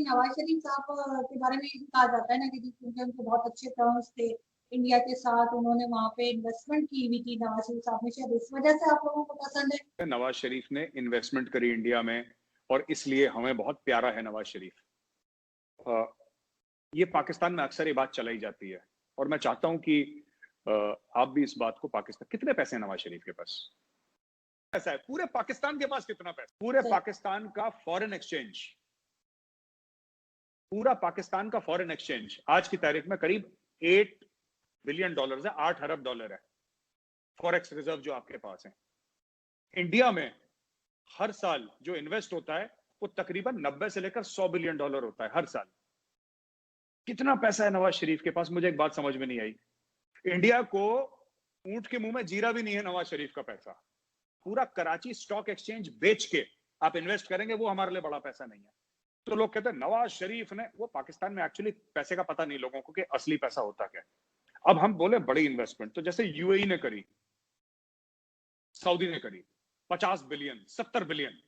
नवाज शरीफ साहब के बारे में ये कहा जाता है ना कि क्योंकि उनके बहुत अच्छे टर्म्स थे इंडिया के साथ, उन्होंने वहां पे इन्वेस्टमेंट की हुई थी नवाज शरीफ साहब ने, शायद इस वजह से आप लोगों को पसंद है। नवाज शरीफ ने इन्वेस्टमेंट करी इंडिया में और इसलिए हमें बहुत प्यारा है नवाज शरीफ। ये पाकिस्तान में अक्सर ये बात चलाई जाती है और मैं चाहता हूं कि आप भी इस बात को, पाकिस्तान कितने पैसे हैं नवाज शरीफ के पास? पैसा है पूरे पाकिस्तान के पास, कितना पैसा? पूरे पाकिस्तान का फॉरेन एक्सचेंज, पूरा पाकिस्तान का फॉरेन एक्सचेंज आज की तारीख में करीब $8 बिलियन है, 8 अरब डॉलर है फॉरेक्स रिजर्व जो आपके पास है। इंडिया में हर साल जो इन्वेस्ट होता है वो तकरीबन 90 से लेकर $100 बिलियन होता है हर साल। कितना पैसा है नवाज शरीफ के पास? मुझे एक बात समझ में नहीं आई। इंडिया को ऊंट के मुंह में जीरा भी नहीं है नवाज शरीफ का पैसा। पूरा कराची स्टॉक एक्सचेंज बेच के आप इन्वेस्ट करेंगे, वो हमारे लिए बड़ा पैसा नहीं है। तो लोग कहते हैं नवाज शरीफ ने, वो पाकिस्तान में एक्चुअली पैसे का पता नहीं लोगों को कि असली पैसा होता क्या। अब हम बोले बड़ी इन्वेस्टमेंट, तो जैसे यूएई ने करी, सऊदी ने करी 50 बिलियन 70 बिलियन,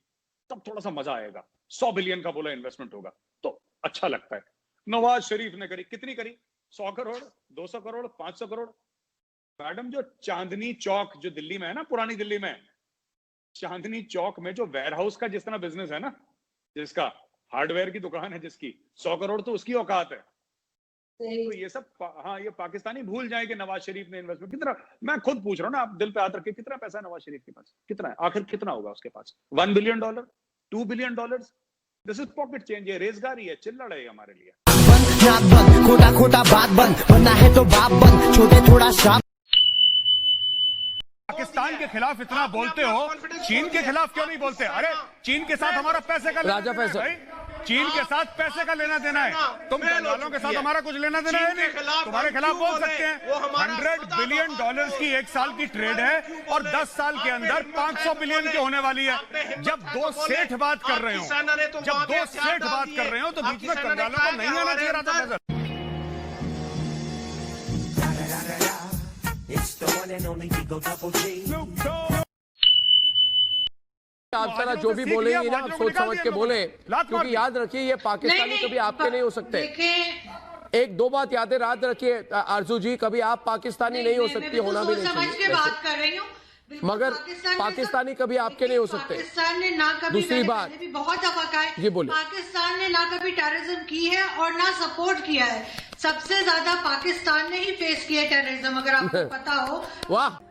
तब थोड़ा सा मजा आएगा। 100 बिलियन का बोला इन्वेस्टमेंट होगा तो अच्छा लगता है। नवाज शरीफ ने करी, कितनी करी? 100 करोड़, 200 करोड़, 500 करोड़। मैडम, जो चांदनी चौक जो दिल्ली में है ना, पुरानी दिल्ली में, चांदनी चौक में जो वेयरहाउस का जिस तरह बिजनेस है ना, जिसका हार्डवेयर की दुकान है जिसकी, 100 करोड़ तो उसकी औकात है। तो ये सब हाँ, ये पाकिस्तानी भूल जाए कि नवाज शरीफ ने इन्वेस्टमेंट कितना। मैं खुद पूछ रहा हूँ ना, आप दिल पे हाथ रखिए, कितना पैसा है नवाज शरीफ के पास? कितना है आखिर? कितना होगा उसके पास? $1 billion, $2 billion? This is pocket change. ये रेजगारी है, चिल्लड़ है हमारे लिए। खोटा खोटा बात बंद, बनना है तो बाप बंद, छोटे थोड़ा श्राप। पाकिस्तान के खिलाफ इतना बोलते हो, चीन के खिलाफ क्यों नहीं बोलते? अरे चीन के साथ हमारा पैसे का राजा पैसा, चीन के साथ पैसे का लेना देना है। तुम बंगालों के साथ हमारा कुछ लेना देना है नहीं। तुम्हारे खिलाफ बोल सकते हैं। $100 बिलियन की एक साल की ट्रेड है और 10 साल के अंदर 500 बिलियन की होने वाली है। जब दो सेठ बात कर रहे हो, तो बीच में कंगालों को नहीं आना चाहिए। राजा फैसल, आप जरा जो भी बोलेंगे ना, आप सोच समझ के बोले, क्योंकि याद रखिए ये पाकिस्तानी कभी आपके नहीं हो सकते। एक दो बात याद रखिए आरजू जी, कभी आप पाकिस्तानी नहीं हो सकती, होना भी नहीं चाहिए, मगर पाकिस्तानी कभी आपके नहीं हो सकते। पाकिस्तान ने ना कभी, दूसरी बात भी बहुत दफा कहा है, जी बोलिए, पाकिस्तान ने ना कभी टेररिज्म की है और ना सपोर्ट किया है। सबसे ज्यादा पाकिस्तान ने ही फेस किया टेररिज्म, अगर आपको पता हो। वाह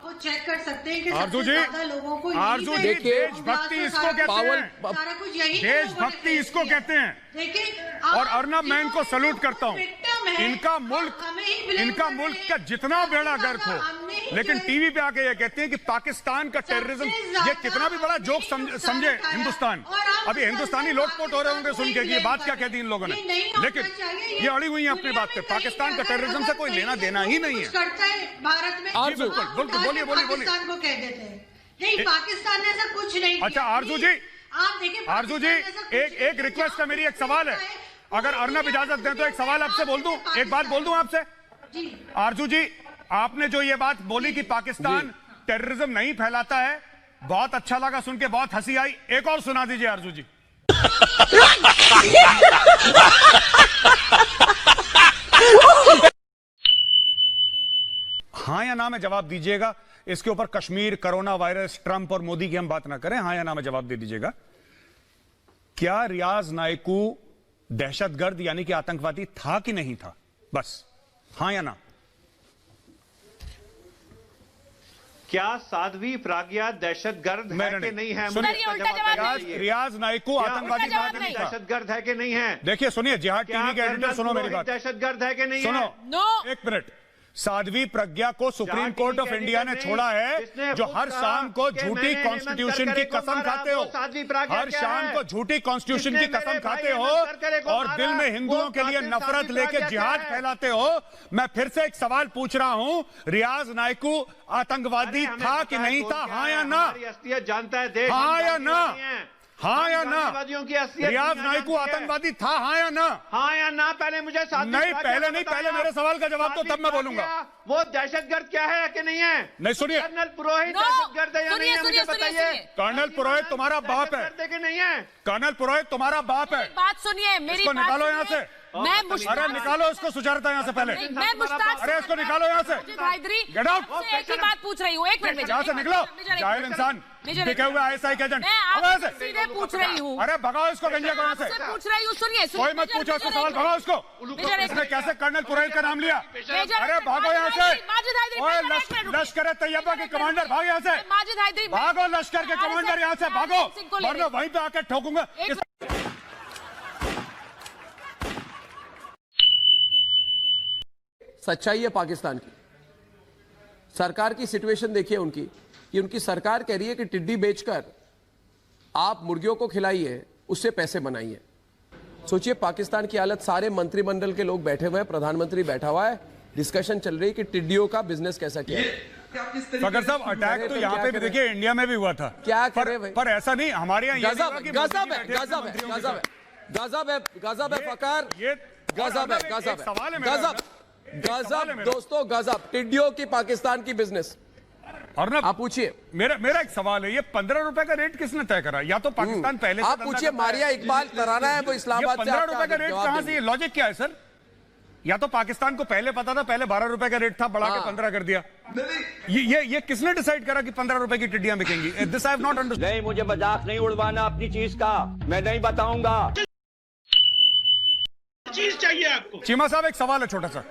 वो चेक कर सकते हैं कि आरजू सबसे जी, ज्यादा लोगों को आरजू जी, देशभक्ति इसको कहते हैं, सारा कुछ यही देशभक्ति इसको कहते हैं। देखिए, और अर्नब मैं इनको सल्यूट करता हूँ। इनका मुल्क का जितना बेड़ा गर्क हो, लेकिन टीवी पे आके ये कहते हैं कि पाकिस्तान का टेररिज्म, ये कितना भी बड़ा जोक समझे हिंदुस्तान। अभी हिंदुस्तानी लोटपोट हो रहे होंगे सुन के कि ये बात क्या कहती इन लोगों ने, लेकिन ये अड़ी हुई है अपनी बात पे। पाकिस्तान का टेररिज्म से कोई लेना देना ही नहीं है। करता है भारत में, बिल्कुल बोलिए। पाकिस्तान को कह देते हैं, नहीं पाकिस्तान ने ऐसा कुछ नहीं। अच्छा आरजू जी, आप देखिए, आरजू जी, एक रिक्वेस्ट है मेरी, एक सवाल है, अगर अर्नब इजाजत दें तो एक सवाल आपसे बोल दूं, एक बात बोल दूं आपसे। आरजू जी, आपने जो ये बात बोली कि पाकिस्तान टेररिज्म नहीं फैलाता है, बहुत अच्छा लगा सुन के, बहुत हंसी आई। एक और सुना दीजिए आरजू जी। हाँ या ना में जवाब दीजिएगा। इसके ऊपर कश्मीर, कोरोना वायरस, ट्रंप और मोदी की हम बात ना करें। हाँ या ना में जवाब दे दीजिएगा। क्या रियाज नायकू दहशतगर्द यानी कि आतंकवादी था कि नहीं था? बस हाँ या ना। क्या साध्वी प्रज्ञा दहशतगर्द है कि नहीं है? रियाज नायकू आतंकवादी था कि नहीं था? दहशतगर्द है कि नहीं है? देखिए सुनिए, जिहाद टीवी के एडिटर, सुनो मेरी बात। दहशतगर्द है कि नहीं? सुनो, एक मिनट साध्वी प्रज्ञा को सुप्रीम कोर्ट ऑफ इंडिया ने छोड़ा है, जो हर शाम को झूठी कॉन्स्टिट्यूशन की कसम खाते हो, हर शाम को झूठी कॉन्स्टिट्यूशन की कसम खाते हो और दिल में हिंदुओं के लिए नफरत लेके जिहाद फैलाते हो। मैं फिर से एक सवाल पूछ रहा हूं, रियाज नायकू आतंकवादी था कि नहीं था, हाँ या ना? जानता है देश, हाँ या ना? हाँ या ना? की असलियत रियाज नायकू आतंकवादी था, हाँ या ना? हाँ या ना? पहले मुझे नहीं, पहले नहीं, पहले मेरे सवाल का जवाब दो, तब मैं बोलूंगा। वो दहशतगर्द क्या है कि नहीं है? नहीं, सुनिए, कर्नल पुरोहित दहशतगर्द है या नहीं है, मुझे बताइए। कर्नल पुरोहित तुम्हारा बाप है कि नहीं है? कर्नल पुरोहित तुम्हारा बाप है। बात सुनिए, मेरी इसको निकालो यहाँ से। मैं मुश्ताक, अरे निकालो इसको सुचरता यहाँ से पहले। मैं मुश्ताक, अरे इसको निकालो यहाँ से। Get out. एक ही बात पूछ रही हूँ, एक मिनट यहाँ से निकलो, जाहिल इंसान, बिके हुए ISI के एजेंट। मैं आपसे सीधे पूछ रही हूँ। अरे भगाओ इसको गंजा को यहाँ से। पूछ रही हूँ, सुनिए। कोई मत पूछो इसको सवाल, भगाओ इसको। इसने कैसे कर्नल पुरोहित का नाम लिया? अरे भागो यहाँ से। ओए लश्कर तैयबा के कमांडर, भाग यहाँ से। माजिद हैदरी, भागो लश्कर के कमांडर यहाँ से, भागो, वरना वहीं पे आके ठोकूंगा। सच्चाई है पाकिस्तान की, सरकार की सिचुएशन देखिए उनकी, कि उनकी सरकार कह रही है कि टिड्डी बेचकर आप मुर्गियों को खिलाइए, उससे पैसे बनाइए। सोचिए पाकिस्तान की हालत, सारे मंत्रिमंडल के लोग बैठे हुए हैं, प्रधानमंत्री बैठा हुआ है, डिस्कशन चल रही है कि टिड्डियों का बिजनेस कैसा किया है। फकर साहब, अटैक तो यहाँ पे भी देखिए इंडिया में भी हुआ था। क्या करे भाई? पर ऐसा नहीं, हमारे यहाँ गजब है, गजब है, गजब है, गजब है, गजब है, गजब है फकर, ये गजब है, गजब है, गजब, गजब मेरा। दोस्तों, गजब, टिड्डियों की पाकिस्तान की बिजनेस। और ना आप पूछिए, मेरा एक सवाल है, ये 15 रुपए का रेट किसने तय करा? या तो पाकिस्तान पहले से आप पूछिए, मारिया इकबाल तराना है वो इस्लामाबाद से, 15 रुपए का रेट कहां से? लॉजिक क्या है सर? या तो पाकिस्तान को पहले पता था, पहले 12 रुपए का रेट था, बढ़ा के 15 कर दिया। ये किसने डिसाइड करा कि 15 रुपए की टिड्डियां बिकेंगी? This I have not understood. नहीं, मुझे मजाक नहीं उड़वाना अपनी चीज का, मैं नहीं बताऊंगा। चीज चाहिए आपको। चीमा साहब, एक सवाल है छोटा सा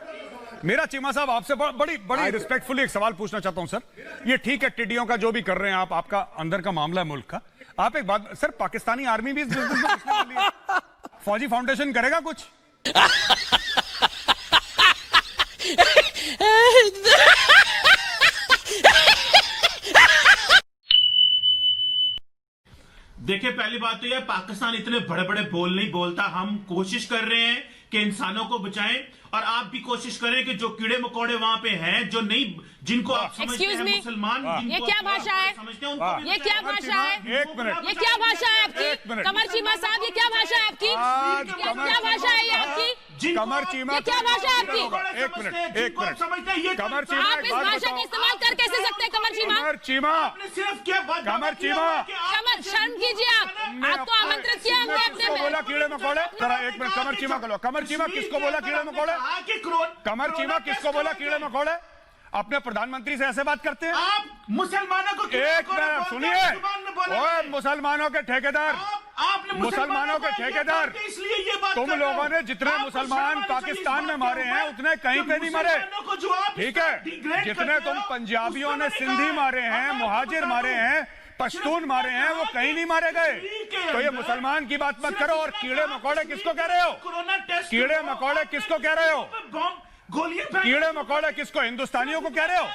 मेरा। चीमा साहब, आपसे बड़ी रिस्पेक्टफुली एक सवाल पूछना चाहता हूं सर। ये ठीक है, टिड्डियों का जो भी कर रहे हैं आप, आपका अंदर का मामला है मुल्क का। आप एक बात सर, पाकिस्तानी आर्मी भी इस बिजनेस में घुसने वाली है। फौजी फाउंडेशन करेगा कुछ? देखिए, पहली बात तो यह, पाकिस्तान इतने बड़े बड़े बोल नहीं बोलता। हम कोशिश कर रहे हैं कि इंसानों को बचाएं, और आप भी कोशिश करें कि जो कीड़े मकोड़े वहां पे हैं, जो नहीं, जिनको आप समझते हैं मुसलमान, ये क्या भाषा है? समझते हैं उनको, ये क्या भाषा है? एक मिनट, ये क्या भाषा है आपकी? कमर चीमा साहब, ये क्या भाषा है आपकी? क्या भाषा है ये आपकी? कमर चीमा, ये क्या भाषा है आपकी? एक मिनट, समझते हैं ये कमर चीमा, आप इस भाषा का इस्तेमाल कर कैसे सकते हैं? कमर चीमा, कमर चीमा, सिर्फ क्या बात, कमर चीमा, कमर, शर्म कीजिए आप। आपको आमंत्रित किया हमने अपने किसको बोला कीड़े मकोड़े? जरा एक मिनट, कमर चीमा को लो। कमर चीमा, किसको बोला कीड़े मकोड़े? कमर चीमा, किसको बोला कीड़े मकोड़े? अपने प्रधानमंत्री से ऐसे बात करते हैं आप? मुसलमानों को एक मिनट सुनिए, ओए मुसलमानों के ठेकेदार, आपने मुसलमानों के ठेकेदार, इसलिए ये बात तुम लोगों ने जितने मुसलमान पाकिस्तान में मारे हैं उतने कहीं पे नहीं मरे, ठीक है? जितने तुम पंजाबियों ने सिंधी मारे हैं, मुहाजिर मारे हैं, पश्तून मारे हैं, वो कहीं नहीं मारे गए। तो ये मुसलमान की बात मत करो। और कीड़े मकोड़े किसको कह रहे हो? कीड़े मकोड़े किसको कह रहे हो? कीड़े मकोड़े किसको? हिंदुस्तानियों को कह रहे हो?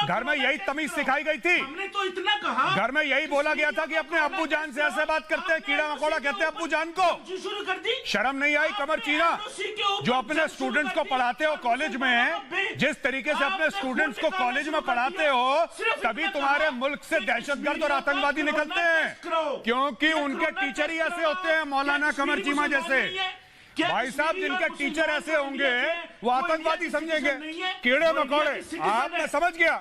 घर में यही तमीज सिखाई गई थी। हमने तो इतना कहा, घर में यही बोला गया था कि अपने अब्बू जान से ऐसे बात करते हैं, कीड़ा मकोड़ा कहते हैं अब्बू जान को। शुरू कर दी। शर्म नहीं आई कमर चीना? जो अपने स्टूडेंट्स को पढ़ाते हो कॉलेज में, जिस तरीके से अपने स्टूडेंट्स को कॉलेज में पढ़ाते हो, तभी तुम्हारे मुल्क से दहशतगर्द और आतंकवादी निकलते हैं, क्योंकि उनके टीचर ही ऐसे होते हैं, मौलाना कमर चीमा जैसे। भाई साहब, जिनके टीचर ऐसे होंगे वो आतंकवादी समझेंगे। कीड़े मकोड़े, आपने समझ गया?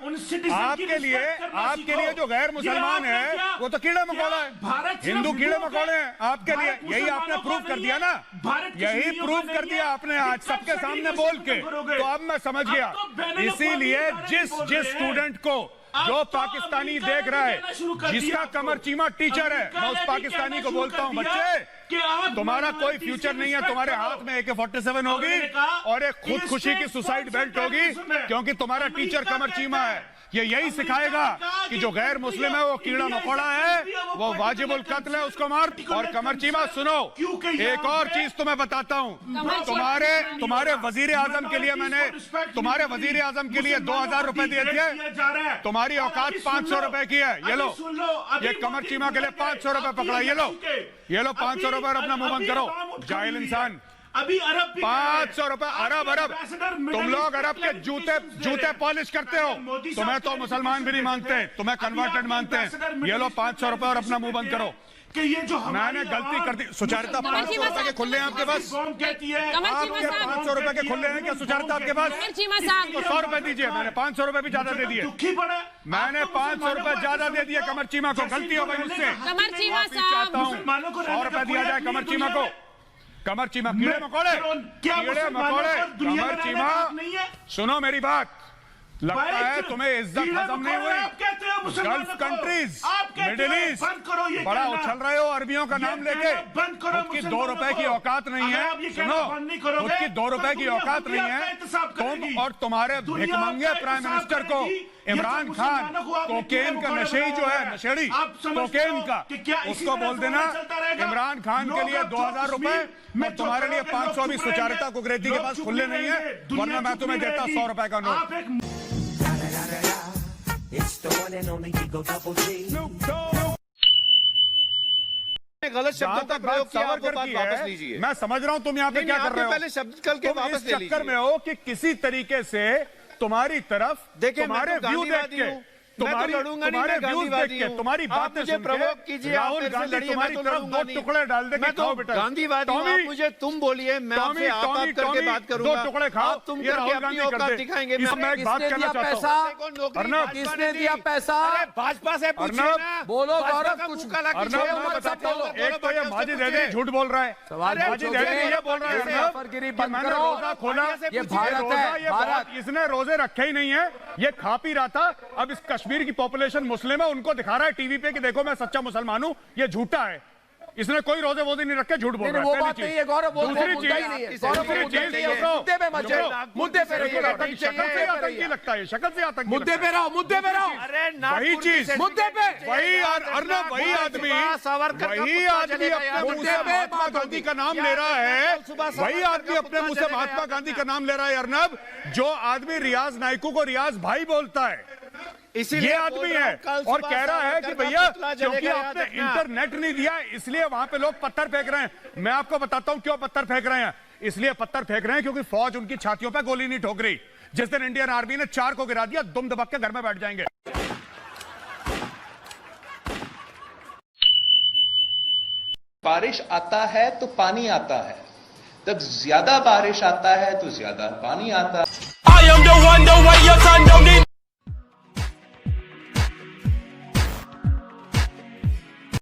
आपके लिए जो गैर मुसलमान है वो तो कीड़े मकोड़ा है, हिंदू कीड़े मकोड़े हैं आपके लिए। यही आपने प्रूव कर दिया ना, यही प्रूव कर दिया आपने आज सबके सामने बोल के। तो अब मैं समझ गया। इसीलिए जिस स्टूडेंट को, जो पाकिस्तानी देख रहा है, जिसका कमर चीमा टीचर है, मैं उस पाकिस्तानी को बोलता हूं, बच्चे तुम्हारा कोई फ्यूचर नहीं है। तुम्हारे हाथ में AK-47 होगी और एक खुदकुशी की सुसाइड बेल्ट होगी, क्योंकि तुम्हारा टीचर कमर चीमा है। ये यही सिखाएगा कि जो गैर मुस्लिम है वो कीड़ा मकोड़ा है, वो वाजिबुल कत्ल है, उसको मार। और कमर चीमा सुनो, एक और चीज तुम्हें बताता हूँ, तुम्हारे वजीर आजम के लिए मैंने तुम्हारे वजीर आजम के लिए 2000 रुपए दिए थे। तुम्हारी औकात 500 रुपए की है। ये लो, ये कमर चीमा के लिए 500 रुपए पकड़ा। ये लो 500 रुपए और अपना मुंह बंद करो, जाहिल इंसान। अभी अरब 500 रुपए, अरब तुम लोग अरब के जूते पॉलिश करते हो। तुम्हें तो मुसलमान भी नहीं मानते, तुम्हें कन्वर्टेड मानते हैं। ये लो 500 रुपए और अपना मुंह बंद करो कि ये जो मैंने गलती कर दी। सुचारिता 500 रुपए के खुले हैं आपके पास? कहती है आपके 500 रुपए के खुले हैं क्या सुचारिता आपके पास? तो 100 रुपए दीजिए। मैंने 500 रुपए भी ज्यादा दे दिए। मैंने 500 रुपए ज्यादा दे दिए कमर चीमा को। गलती हो गई मुझसे। चाहता हूँ 100 रुपए दिया जाए कमर चीमा को। कमर चीमा कीड़े मकोड़े, कमर चीमा सुनो मेरी बात। लगता है तुम्हें इज्जत हजम नहीं हुई। गल्फ कंट्रीज, मिडिल ईस्ट बड़ा उछल रहे हो अरबियों का नाम लेके। खुद की 2 रुपए की औकात नहीं है। सुनो, खुद की 2 रुपए की औकात नहीं है। तुम और तुम्हारे भिखमंगे प्राइम मिनिस्टर को इमरान खान कोकेन का नशेड़ी जो है, नशेड़ी कोकेन का, उसको बोल देना इमरान खान के लिए 2000 रुपए और तुम्हारे लिए 500 भी सुचारिता कुकरेती के पास खुले नहीं है, वरना मैं तुम्हें देता 100 रुपए का नोट। गलत शब्दों का प्रयोग किया, आप बात वापस लीजिए। मैं समझ रहा हूं तुम यहाँ पे क्या कर रहे हो। पहले शब्द कल के वापस ले लीजिए। चक्कर में हो कि किसी तरीके से तुम्हारी तरफ देखिए, तुम्हारे व्यू देख के, तुम्हारी तुम्हारी बातें सुन के राहुल गांधी तुम्हारी तरफ 2 टुकड़े डाल देंगे। खाओ बेटा, गांधीवादी हूं, आप मुझे तुम बोलिए, मैं आपसे आप करके बात करूंगा। 2 टुकड़े खाओ, तुम ये राहुल गांधी करते दिखाएंगे। मैं एक बात कहना चाहता हूं। अर्नब, किसने दिया पैसा? भाजपा से अर्नब बोलो गौरव, कुछ अर्नब मैं बताता हूं। एक तो ये माजिद हैदरी झूठ बोल रहा है। माजिद हैदरी ये बोल रहा है कि मैंने रोजा खोला, ये भारत है, भारत। इसने रोजे रखे ही नहीं है, ये खा पी रहा था। अब इस कश्मीर की पॉपुलेशन मुस्लिम है, उनको दिखा रहा है टीवी पे कि देखो मैं सच्चा मुसलमान हूं। ये झूठा है, इसने कोई रोजे वोजे नहीं रखे, झूठ बोल रहा है। वो बात नहीं है गौरव, वो मुद्दा ही नहीं है। गौरव को मुद्दा ही नहीं है। मुद्दे पे मत जाओ, मुद्दे पे रहिए। शक्ल से आतंकी लगता है, शक्ल से आतंकी। मुद्दे पे रहो, मुद्दे पे रहो। वही चीज, मुद्दे पे वही अर्नब, वही आदमी अपने मुंह से महात्मा गांधी का नाम ले रहा है। वही आदमी अपने मुंह से महात्मा गांधी का नाम ले रहा है अर्नब, जो आदमी रियाज नायकू को रियाज भाई बोलता है। ये आदमी है और कह रहा है कि भैया क्योंकि आपने इंटरनेट नहीं दिया इसलिए वहां पे लोग पत्थर फेंक रहे हैं। मैं आपको बताता हूं क्यों पत्थर फेंक रहे हैं। इसलिए पत्थर फेंक रहे हैं क्योंकि फौज उनकी छातियों पे गोली नहीं ठोक रही। जिस दिन इंडियन आर्मी ने 4 को गिरा दिया, दुम दबक के घर में बैठ जाएंगे। बारिश आता है तो पानी आता है, जब ज्यादा बारिश आता है तो ज्यादा पानी आता है।